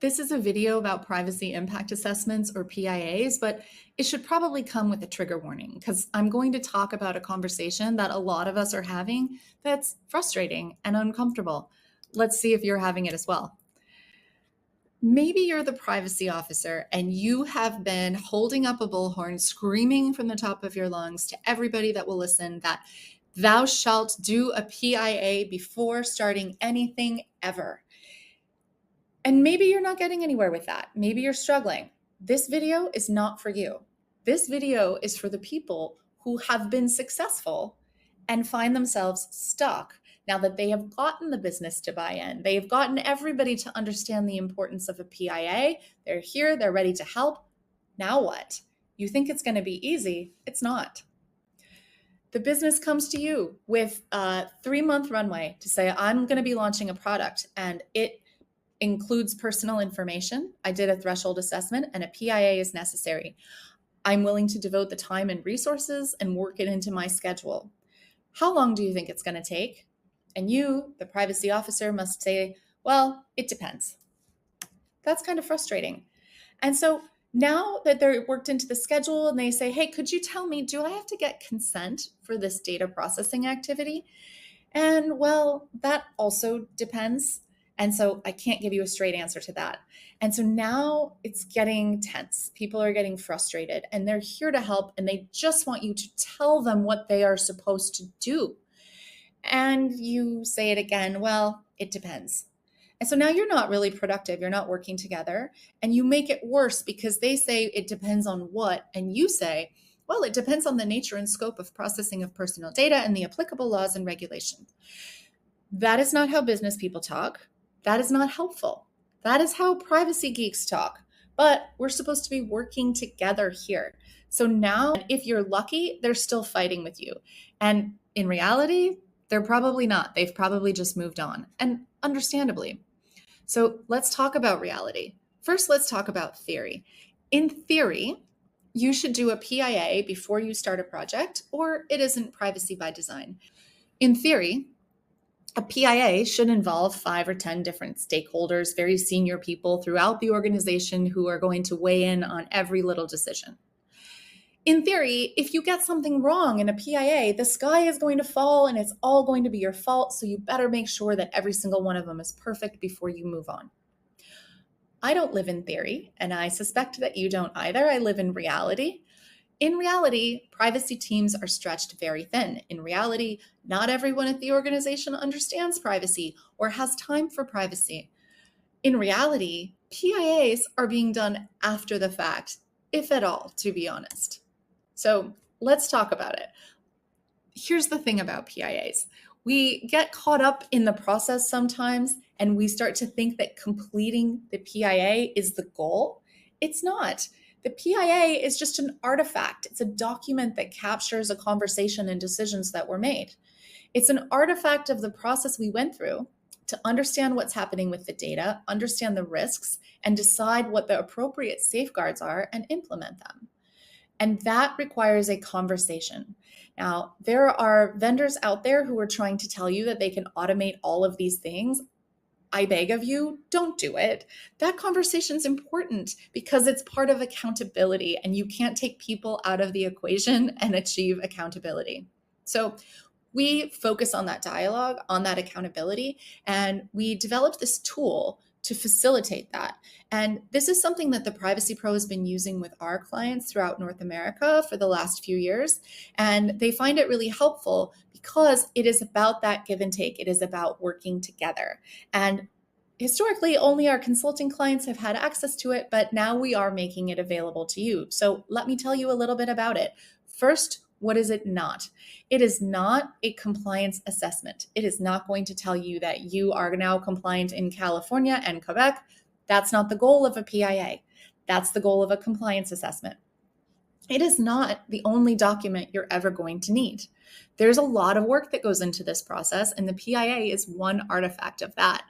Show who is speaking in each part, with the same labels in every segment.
Speaker 1: This is a video about privacy impact assessments or PIAs, but it should probably come with a trigger warning because I'm going to talk about a conversation that a lot of us are having that's frustrating and uncomfortable. Let's see if you're having it as well. Maybe you're the privacy officer and you have been holding up a bullhorn, screaming from the top of your lungs to everybody that will listen that thou shalt do a PIA before starting anything ever. And maybe you're not getting anywhere with that. Maybe you're struggling. This video is not for you. This video is for the people who have been successful and find themselves stuck now that they have gotten the business to buy in. They've gotten everybody to understand the importance of a PIA. They're here, they're ready to help. Now what? You think it's going to be easy? It's not. The business comes to you with a 3-month runway to say, I'm going to be launching a product and it includes personal information. I did a threshold assessment and a PIA is necessary. I'm willing to devote the time and resources and work it into my schedule. How long do you think it's going to take? And you, the privacy officer, must say, well, it depends. That's kind of frustrating. And so now that they're worked into the schedule and they say, hey, could you tell me, do I have to get consent for this data processing activity? And well, that also depends. And so I can't give you a straight answer to that. And so now it's getting tense. People are getting frustrated and they're here to help and they just want you to tell them what they are supposed to do. And you say it again, well, it depends. And so now you're not really productive. You're not working together and you make it worse because they say it depends on what, and you say, well, it depends on the nature and scope of processing of personal data and the applicable laws and regulations. That is not how business people talk. That is not helpful. That is how privacy geeks talk. But we're supposed to be working together here. So now, if you're lucky, they're still fighting with you. And in reality, they're probably not. They've probably just moved on, and understandably. So let's talk about reality. First, let's talk about theory. In theory, you should do a PIA before you start a project, or it isn't privacy by design. In theory, a PIA should involve 5 or 10 different stakeholders, very senior people throughout the organization who are going to weigh in on every little decision. In theory, if you get something wrong in a PIA, the sky is going to fall and it's all going to be your fault, so you better make sure that every single one of them is perfect before you move on. I don't live in theory, and I suspect that you don't either. I live in reality. In reality, privacy teams are stretched very thin. In reality, not everyone at the organization understands privacy or has time for privacy. In reality, PIAs are being done after the fact, if at all, to be honest. So let's talk about it. Here's the thing about PIAs. We get caught up in the process sometimes, and we start to think that completing the PIA is the goal. It's not. The PIA is just an artifact. It's a document that captures a conversation and decisions that were made. It's an artifact of the process we went through to understand what's happening with the data, understand the risks, and decide what the appropriate safeguards are and implement them. And that requires a conversation. Now, there are vendors out there who are trying to tell you that they can automate all of these things. I beg of you, don't do it. That conversation is important because it's part of accountability and you can't take people out of the equation and achieve accountability. So we focus on that dialogue, on that accountability, and we developed this tool to facilitate that. And this is something that the Privacy Pro has been using with our clients throughout North America for the last few years. And they find it really helpful because it is about that give and take. It is about working together. And historically, only our consulting clients have had access to it, but now we are making it available to you. So let me tell you a little bit about it. First, what is it not? It is not a compliance assessment. It is not going to tell you that you are now compliant in California and Quebec. That's not the goal of a PIA. That's the goal of a compliance assessment. It is not the only document you're ever going to need. There's a lot of work that goes into this process, and the PIA is one artifact of that.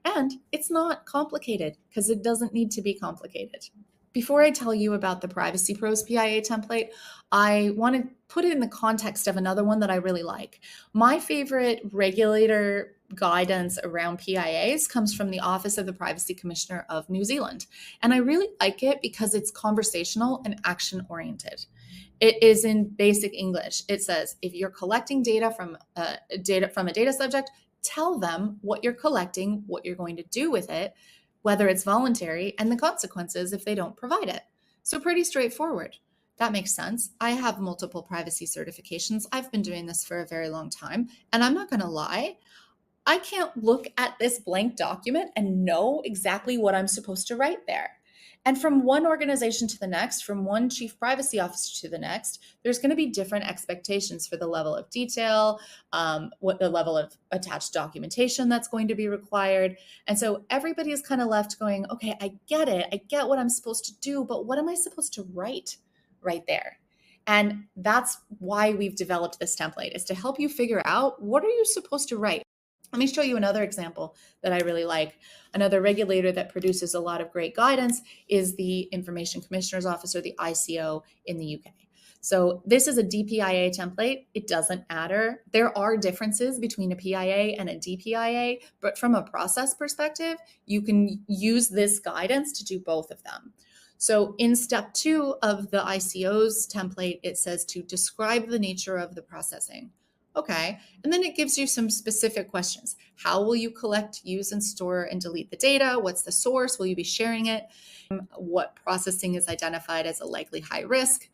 Speaker 1: And it's not complicated because it doesn't need to be complicated. Before I tell you about the Privacy Pros PIA template, I want to put it in the context of another one that I really like. My favorite regulator guidance around PIAs comes from the Office of the Privacy Commissioner of New Zealand. And I really like it because it's conversational and action oriented. It is in basic English. It says, if you're collecting data from a data subject, tell them what you're collecting, what you're going to do with it, whether it's voluntary, and the consequences if they don't provide it. So pretty straightforward. That makes sense. I have multiple privacy certifications. I've been doing this for a very long time, and I'm not going to lie. I can't look at this blank document and know exactly what I'm supposed to write there. And from one organization to the next, from one chief privacy officer to the next, there's going to be different expectations for the level of detail, what the level of attached documentation that's going to be required. And so everybody is kind of left going, okay, I get it. I get what I'm supposed to do, but what am I supposed to write right there? And that's why we've developed this template, is to help you figure out, what are you supposed to write? Let me show you another example that I really like. Another regulator that produces a lot of great guidance is the Information Commissioner's Office, or the ICO, in the UK. So this is a DPIA template. It doesn't matter. There are differences between a PIA and a DPIA, but from a process perspective, you can use this guidance to do both of them. So in step 2 of the ICO's template, it says to describe the nature of the processing. Okay, and then it gives you some specific questions. How will you collect, use, and store and delete the data? What's the source? Will you be sharing it? What processing is identified as a likely high risk?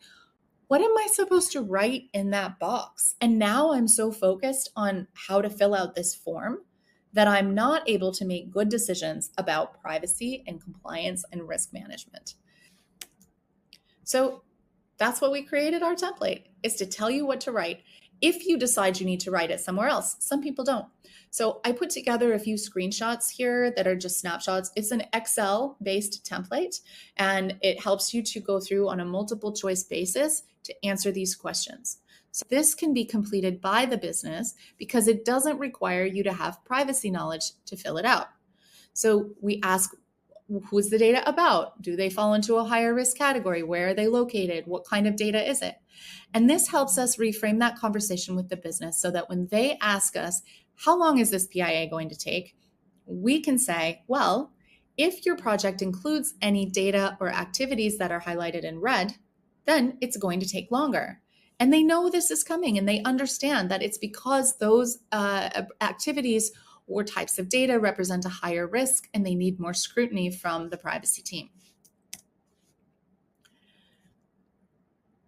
Speaker 1: What am I supposed to write in that box? And now I'm so focused on how to fill out this form that I'm not able to make good decisions about privacy and compliance and risk management. So that's what we created our template, is to tell you what to write. If you decide you need to write it somewhere else, some people don't. So I put together a few screenshots here that are just snapshots. It's an Excel-based template, and it helps you to go through on a multiple choice basis to answer these questions. So this can be completed by the business because it doesn't require you to have privacy knowledge to fill it out. So we ask, who's the data about? Do they fall into a higher risk category? Where are they located? What kind of data is it? And this helps us reframe that conversation with the business so that when they ask us, how long is this PIA going to take? We can say, well, if your project includes any data or activities that are highlighted in red, then it's going to take longer. And they know this is coming, and they understand that it's because those activities or types of data represent a higher risk, and they need more scrutiny from the privacy team.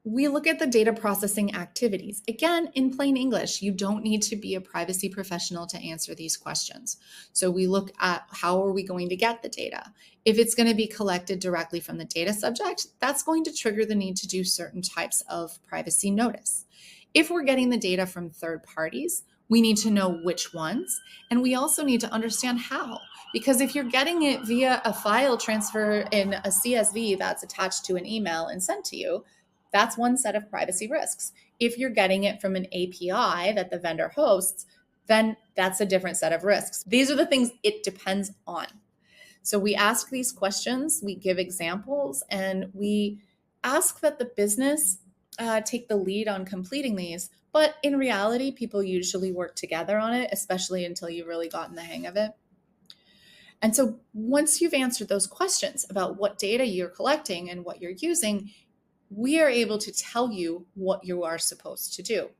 Speaker 1: We look at the data processing activities. Again, in plain English, you don't need to be a privacy professional to answer these questions. So we look at, how are we going to get the data? If it's going to be collected directly from the data subject, that's going to trigger the need to do certain types of privacy notice. If we're getting the data from third parties, we need to know which ones, and we also need to understand how. Because if you're getting it via a file transfer in a CSV that's attached to an email and sent to you, that's one set of privacy risks. If you're getting it from an API that the vendor hosts, then that's a different set of risks. These are the things it depends on. So we ask these questions, we give examples, and we ask that the business take the lead on completing these. But in reality, people usually work together on it, especially until you've really gotten the hang of it. And so once you've answered those questions about what data you're collecting and what you're using, we are able to tell you what you are supposed to do.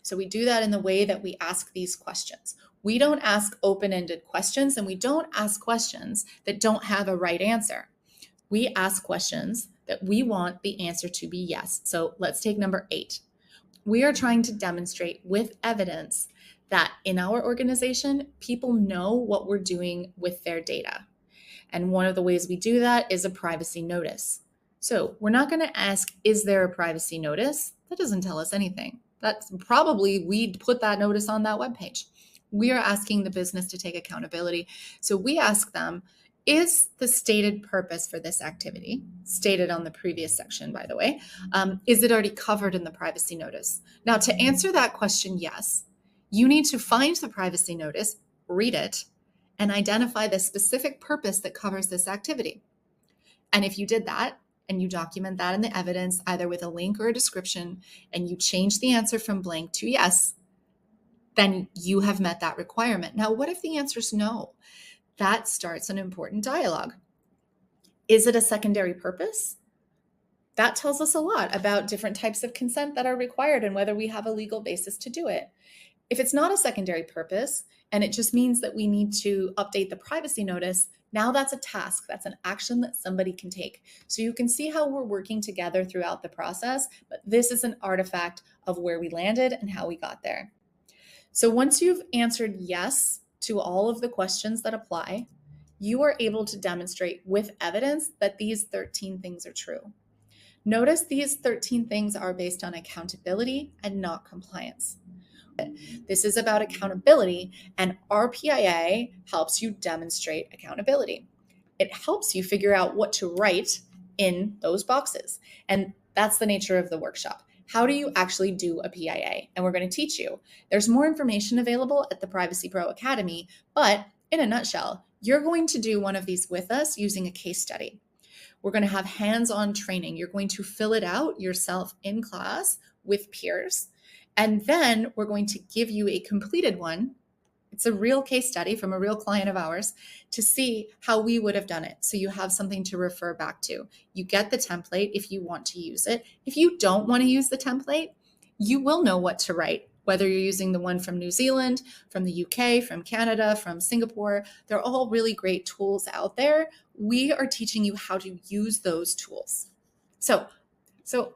Speaker 1: So we do that in the way that we ask these questions. We don't ask open-ended questions, and we don't ask questions that don't have a right answer. We ask questions that we want the answer to be yes. So let's take number 8. We are trying to demonstrate with evidence that in our organization, people know what we're doing with their data. And one of the ways we do that is a privacy notice. So we're not going to ask, is there a privacy notice? That doesn't tell us anything. That's probably, we'd put that notice on that webpage. We are asking the business to take accountability. So we ask them, is the stated purpose for this activity, stated on the previous section, by the way, is it already covered in the privacy notice? Now, to answer that question, yes, you need to find the privacy notice, read it, and identify the specific purpose that covers this activity. And if you did that, and you document that in the evidence, either with a link or a description, and you change the answer from blank to yes, then you have met that requirement. Now, what if the answer is no? That starts an important dialogue. Is it a secondary purpose? That tells us a lot about different types of consent that are required and whether we have a legal basis to do it. If it's not a secondary purpose and it just means that we need to update the privacy notice, now that's a task, that's an action that somebody can take. So you can see how we're working together throughout the process, but this is an artifact of where we landed and how we got there. So once you've answered yes to all of the questions that apply, you are able to demonstrate with evidence that these 13 things are true. Notice these 13 things are based on accountability and not compliance. This is about accountability, and our PIA helps you demonstrate accountability. It helps you figure out what to write in those boxes. And that's the nature of the workshop. How do you actually do a PIA? And we're going to teach you. There's more information available at the Privacy Pro Academy, but in a nutshell, you're going to do one of these with us using a case study. We're going to have hands-on training. You're going to fill it out yourself in class with peers. And then we're going to give you a completed one. It's a real case study from a real client of ours to see how we would have done it. So you have something to refer back to. You get the template if you want to use it. If you don't want to use the template, you will know what to write, whether you're using the one from New Zealand, from the UK, from Canada, from Singapore. They're all really great tools out there. We are teaching you how to use those tools. So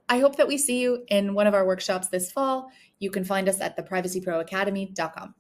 Speaker 1: I hope that we see you in one of our workshops this fall. You can find us at theprivacyproacademy.com.